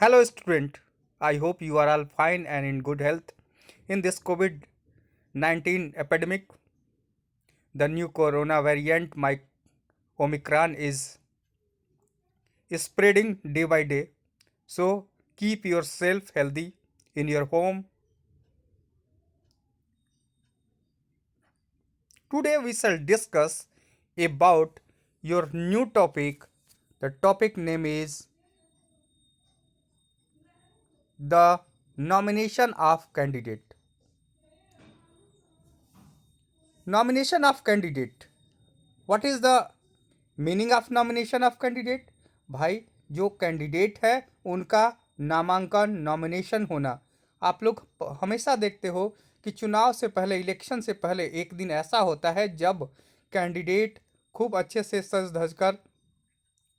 Hello, student. I hope you are all fine and in good health. In this COVID 19 epidemic, the new corona variant, Omicron, is spreading day by day. So, keep yourself healthy in your home. Today, we shall discuss about your new topic. The topic name is the nomination of candidate. Nomination of candidate. What is the meaning of nomination of candidate? भाई, जो candidate है उनका नामांकन, nomination होना। आप लोग हमेशा देखते हो कि चुनाव से पहले, इलेक्शन से पहले एक दिन ऐसा होता है जब कैंडिडेट खूब अच्छे से सज धज कर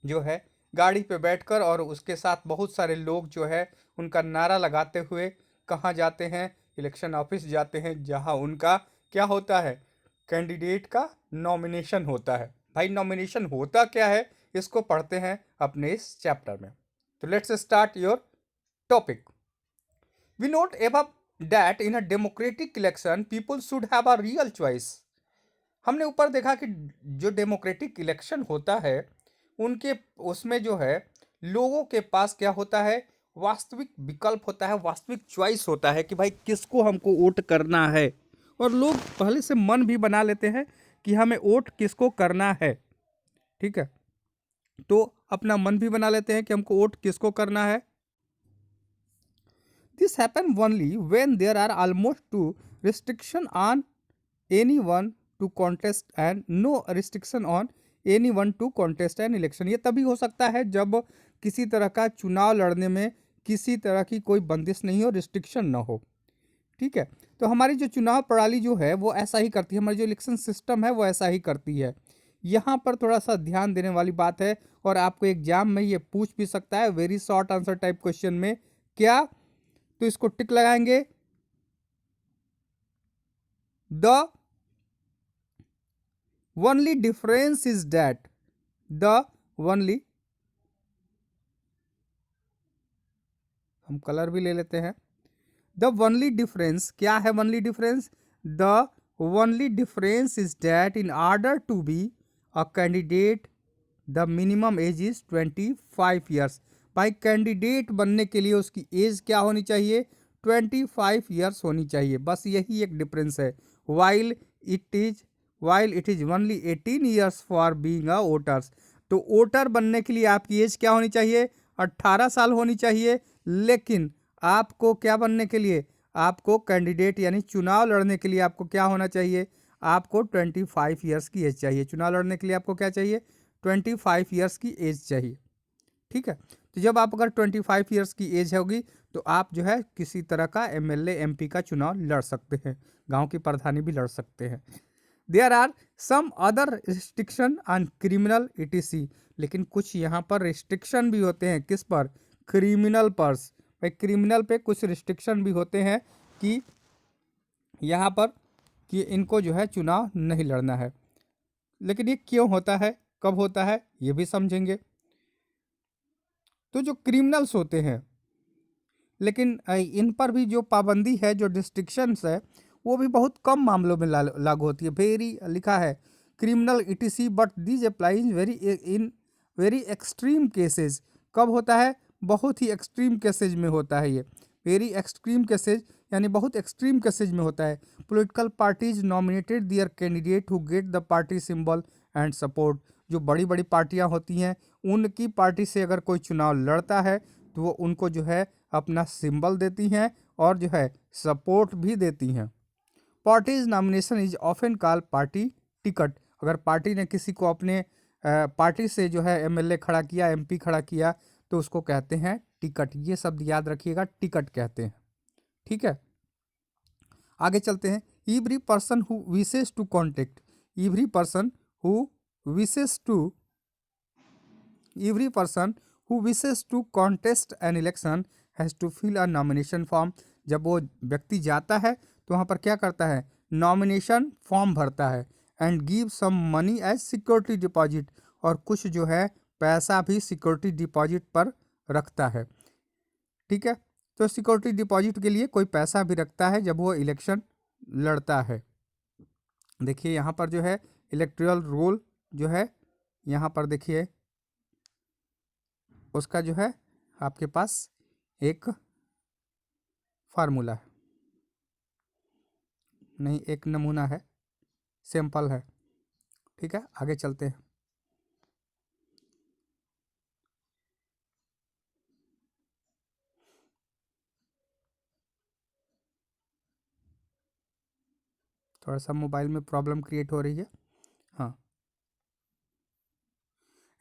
जो है गाड़ी पे बैठकर और उसके साथ बहुत सारे लोग जो है उनका नारा लगाते हुए कहाँ जाते हैं? इलेक्शन ऑफिस जाते हैं, जहाँ उनका क्या होता है? कैंडिडेट का नॉमिनेशन होता है। भाई, नॉमिनेशन होता क्या है, इसको पढ़ते हैं अपने इस चैप्टर में। तो let's start your topic. We note above that in a democratic election people should have a real choice. हमने ऊपर देखा कि जो डेमोक्रेटिक इलेक्शन होता है उनके उसमें जो है लोगों के पास क्या होता है? वास्तविक विकल्प होता है, वास्तविक चॉइस होता है कि भाई किसको हमको वोट करना है। और लोग पहले से मन भी बना लेते हैं कि हमें वोट किसको करना है। ठीक है, तो अपना मन भी बना लेते हैं कि हमको वोट किसको करना है। This happen only when there are almost two restriction on anyone to contest and no restriction on anyone to contest an election। ये तभी हो सकता है जब किसी तरह का चुनाव लड़ने में किसी तरह की कोई बंदिश नहीं हो, रिस्ट्रिक्शन ना हो। ठीक है, तो हमारी जो चुनाव प्रणाली जो है वो ऐसा ही करती है, हमारी जो इलेक्शन सिस्टम है वो ऐसा ही करती है। यहाँ पर थोड़ा सा ध्यान देने वाली बात है और आपको एग्जाम में ये पूछ भी सकता है very short answer type question में। क्या? तो इसको टिक लगाएंगे। The only difference is that the only, हम कलर भी ले लेते हैं। द only difference क्या है? only difference, the only difference is that in order to be a candidate the minimum age is 25 years। भाई, कैंडिडेट बनने के लिए उसकी एज क्या होनी चाहिए? 25 ईयर्स होनी चाहिए। बस यही एक डिफरेंस है। While it is while it is only 18 years for being a voters. तो वोटर बनने के लिए आपकी एज क्या होनी चाहिए? 18 साल होनी चाहिए। लेकिन आपको क्या बनने के लिए, आपको कैंडिडेट यानी चुनाव लड़ने के लिए आपको क्या होना चाहिए? आपको 25 ईयर्स की एज चाहिए। चुनाव लड़ने के लिए आपको क्या चाहिए? 25 ईयर्स की एज चाहिए। ठीक है, तो जब आप अगर 25 ईयर्स की एज होगी तो आप जो है किसी तरह का एमएलए एमपी का चुनाव लड़ सकते हैं, गांव की प्रधानी भी लड़ सकते हैं। There are some other restriction on criminal ETC. लेकिन कुछ यहाँ पर रिस्ट्रिक्शन भी होते हैं। किस पर? क्रिमिनल पर। भाई, क्रिमिनल पे कुछ रिस्ट्रिक्शन भी होते हैं कि यहाँ पर कि इनको जो है चुनाव नहीं लड़ना है। लेकिन ये क्यों होता है, कब होता है, ये भी समझेंगे। तो जो क्रिमिनल्स होते हैं, लेकिन इन पर भी जो पाबंदी है, जो डिस्ट्रिक्शंस है, वो भी बहुत कम मामलों में लागू होती है। वेरी लिखा है criminal etc but this applies very extreme cases. कब होता है? बहुत ही एक्सट्रीम केसेज में होता है ये। वेरी एक्सट्रीम केसेज यानी बहुत एक्सट्रीम केसेज में होता है। Political parties nominated their candidate who get the party symbol and support. जो बड़ी बड़ी पार्टियां होती हैं उनकी पार्टी से अगर कोई चुनाव लड़ता है तो वो उनको जो है अपना सिंबल देती हैं और जो है सपोर्ट भी देती हैं। Parties nomination is often call party ticket. अगर पार्टी ने किसी को अपने पार्टी से जो है एमएलए खड़ा किया, एमपी खड़ा किया, तो उसको कहते हैं टिकट। ये शब्द याद रखिएगा, टिकट कहते हैं। ठीक है, आगे चलते हैं। Every person who wishes to contact, every person who wishes to every person who wishes to contest an election has to fill a nomination form। जब वो व्यक्ति जाता है तो वहाँ पर क्या करता है? नॉमिनेशन फॉर्म भरता है। And give some money as security deposit, और कुछ जो है पैसा भी सिक्योरिटी डिपॉजिट पर रखता है। ठीक है। तो सिक्योरिटी डिपॉजिट के लिए कोई पैसा भी रखता है जब वो इलेक्शन लड़ता है। देखिए यहाँ पर जो है इलेक्टोरल रोल जो है, यहाँ पर देखिए उसका जो है आपके पास एक फार्मूला है, नहीं एक नमूना है, सैंपल है। ठीक है, आगे चलते हैं। थोड़ा सा मोबाइल में प्रॉब्लम क्रिएट हो रही है। हाँ,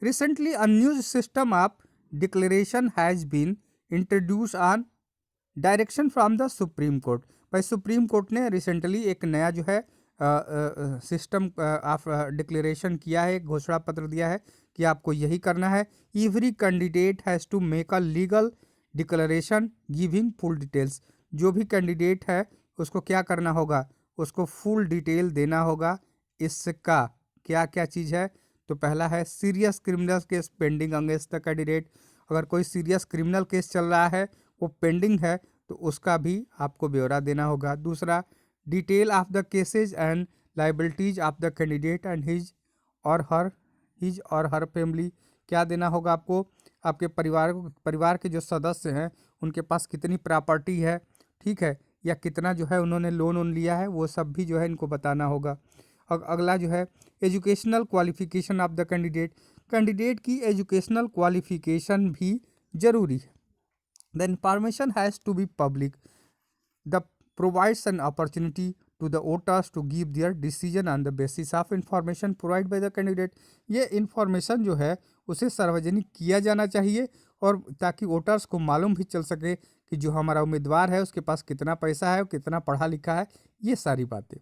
recently a new system of declaration has been introduce on direction from the Supreme Court. भाई सुप्रीम कोर्ट ने रिसेंटली एक नया जो है सिस्टम ऑफ डिक्लेरेशन किया है, घोषणा पत्र दिया है कि आपको यही करना है। Every candidate has to make a legal declaration giving full details. जो भी कैंडिडेट है उसको क्या करना होगा, उसको फुल डिटेल देना होगा। इसका क्या क्या चीज़ है, तो पहला है serious criminal case pending against the candidate. अगर कोई सीरियस क्रिमिनल केस चल रहा है, वो पेंडिंग है, तो उसका भी आपको ब्यौरा देना होगा। दूसरा, detail of the cases and liabilities of the candidate and his और हर फैमिली। क्या देना होगा आपको, आपके परिवार के जो सदस्य हैं उनके पास कितनी प्रॉपर्टी है, ठीक है, या कितना जो है उन्होंने लोन लिया है, वो सब भी जो है इनको बताना होगा। और अगला जो है educational qualification of the candidate. Candidate की एजुकेशनल क्वालिफिकेशन भी ज़रूरी है। The information has to be public. The provides an opportunity to the voters to give their decision on the basis of information provided by the candidate. ये information जो है उसे सार्वजनिक किया जाना चाहिए, और ताकि वोटर्स को मालूम भी चल सके कि जो हमारा उम्मीदवार है उसके पास कितना पैसा है, कितना पढ़ा लिखा है, ये सारी बातें।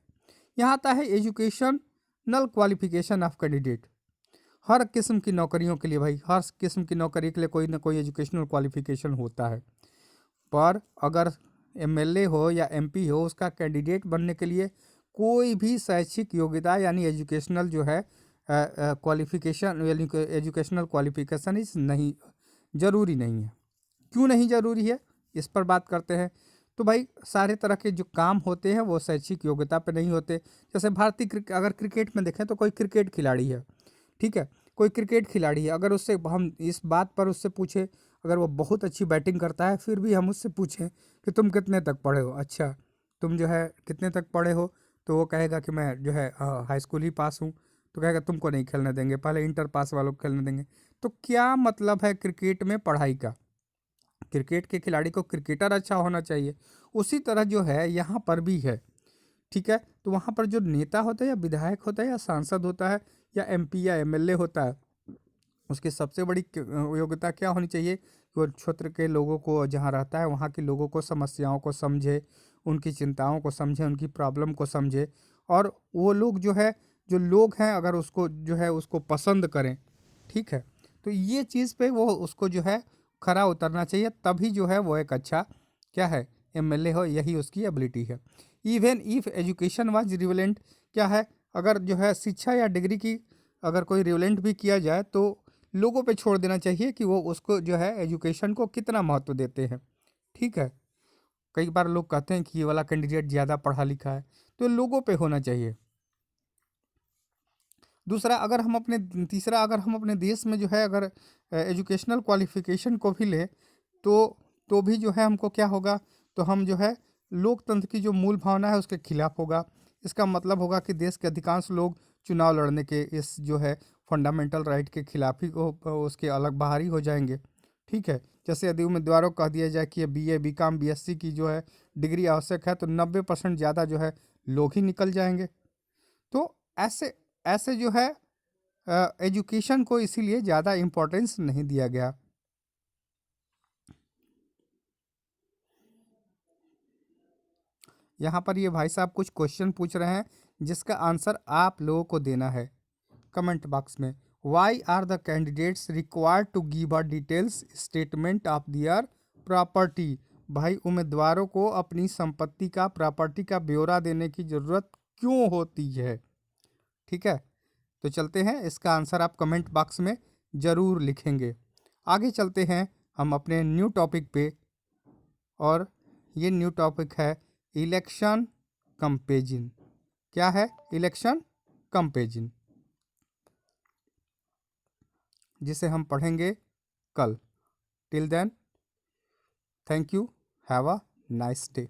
यहाँ आता है एजुकेशनल क्वालिफिकेशन ऑफ कैंडिडेट। हर किस्म की नौकरियों के लिए भाई, हर किस्म की नौकरी के लिए कोई ना कोई एजुकेशनल क्वालिफिकेशन होता है। पर अगर एमएलए हो या एमपी हो, उसका कैंडिडेट बनने के लिए कोई भी शैक्षिक योग्यता यानी एजुकेशनल जो है क्वालिफिकेशन यानी एजुकेशनल क्वालिफिकेशन इस नहीं ज़रूरी नहीं है। क्यों नहीं ज़रूरी है, इस पर बात करते हैं। तो भाई सारे तरह के जो काम होते हैं वो शैक्षिक योग्यता पे नहीं होते। जैसे अगर क्रिकेट में देखें तो कोई क्रिकेट खिलाड़ी है, ठीक है, कोई क्रिकेट खिलाड़ी है, अगर उससे हम इस बात पर उससे पूछे, अगर वो बहुत अच्छी बैटिंग करता है, फिर भी हम उससे पूछें कि तुम कितने तक पढ़े हो, अच्छा तुम जो है कितने तक पढ़े हो, तो वो कहेगा कि मैं जो है हाई स्कूल ही पास हूँ, तो कहेगा तुमको नहीं खेलने देंगे, पहले इंटर पास वालों को खेलने देंगे। तो क्या मतलब है क्रिकेट में पढ़ाई का, क्रिकेट के खिलाड़ी को क्रिकेटर अच्छा होना चाहिए। उसी तरह जो है यहाँ पर भी है, ठीक है। तो वहाँ पर जो नेता होता है या विधायक होता है या सांसद होता है या एमपी या एमएलए होता है, उसकी सबसे बड़ी योग्यता क्या होनी चाहिए कि वो क्षेत्र के लोगों को, जहाँ रहता है वहाँ के लोगों को, समस्याओं को समझे, उनकी चिंताओं को समझे, उनकी प्रॉब्लम को समझे, और वो लोग जो है, जो लोग हैं अगर उसको जो है उसको पसंद करें, ठीक है। तो ये चीज़ पे वो उसको जो है खरा उतरना चाहिए, तभी जो है वो एक अच्छा क्या है एमएलए हो, यही उसकी एबिलिटी है। Even if education was relevant, क्या है, अगर जो है शिक्षा या डिग्री की अगर कोई रिलेवेंट भी किया जाए तो लोगों पे छोड़ देना चाहिए कि वो उसको जो है एजुकेशन को कितना महत्व देते हैं, ठीक है। कई बार लोग कहते हैं कि ये वाला कैंडिडेट ज़्यादा पढ़ा लिखा है, तो लोगों पे होना चाहिए। दूसरा, अगर हम अपने देश में जो है अगर एजुकेशनल क्वालिफिकेशन को भी लें, तो भी जो है हमको क्या होगा, तो हम जो है लोकतंत्र की जो मूल भावना है उसके खिलाफ होगा। इसका मतलब होगा कि देश के अधिकांश लोग चुनाव लड़ने के इस जो है फंडामेंटल राइट के खिलाफ ही उसके अलग बाहर ही हो जाएंगे, ठीक है। जैसे यदि उम्मीदवारों को कह दिया जाए कि बीए बीकॉम बीएससी की जो है डिग्री आवश्यक है, तो 90% ज़्यादा जो है लोग ही निकल जाएंगे। तो ऐसे ऐसे जो है एजुकेशन को इसीलिए ज़्यादा इम्पोर्टेंस नहीं दिया गया। यहाँ पर ये भाई साहब कुछ क्वेश्चन पूछ रहे हैं जिसका आंसर आप लोगों को देना है कमेंट बॉक्स में। Why are the candidates required to give a details statement of their property. भाई उम्मीदवारों को अपनी संपत्ति का, प्रॉपर्टी का ब्यौरा देने की ज़रूरत क्यों होती है, ठीक है। तो चलते हैं, इसका आंसर आप कमेंट बॉक्स में ज़रूर लिखेंगे। आगे चलते हैं हम अपने न्यू टॉपिक पे। और ये न्यू टॉपिक है इलेक्शन कंपेरिजन। क्या है? इलेक्शन कंपेरिजन, जिसे हम पढ़ेंगे कल। Till then, thank you, have a nice day.